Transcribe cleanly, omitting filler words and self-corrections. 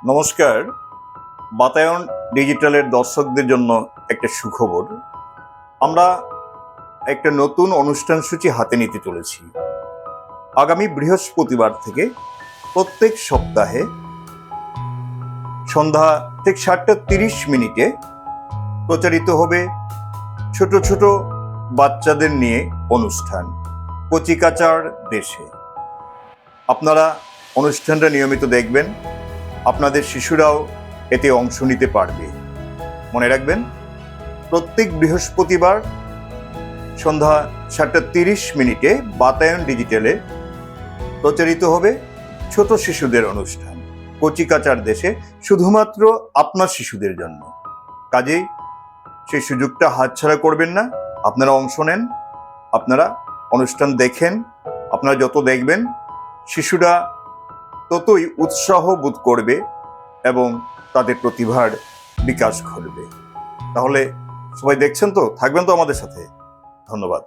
নমস্কার। বাতায়ন ডিজিটালের দর্শকদের জন্য একটা সুখবর। আমরা একটা নতুন অনুষ্ঠান সূচি হাতে নিতে চলেছি। আগামী বৃহস্পতিবার থেকে প্রত্যেক সপ্তাহে সন্ধ্যা ঠিক 7:30 প্রচারিত হবে ছোট ছোট বাচ্চাদের নিয়ে অনুষ্ঠান কচিকাঁচার দেশে। আপনারা অনুষ্ঠানটা নিয়মিত দেখবেন, আপনাদের শিশুরাও এতে অংশ নিতে পারবে। মনে রাখবেন, প্রত্যেক বৃহস্পতিবার সন্ধ্যা 7:30 বাতায়ন ডিজিটালে প্রচারিত হবে ছোট শিশুদের অনুষ্ঠান কচিকাঁচার দেশে, শুধুমাত্র আপনার শিশুদের জন্য। কাজেই সেই সুযোগটা হাতছাড়া করবেন না। আপনারা অংশ নেন, আপনারা অনুষ্ঠান দেখেন। আপনারা যত দেখবেন, শিশুরা ততই উৎসাহ বোধ করবে এবং তাদের প্রতিভার বিকাশ ঘটবে। তাহলে সবাই দেখছেন তো, থাকবেন তো আমাদের সাথে। ধন্যবাদ।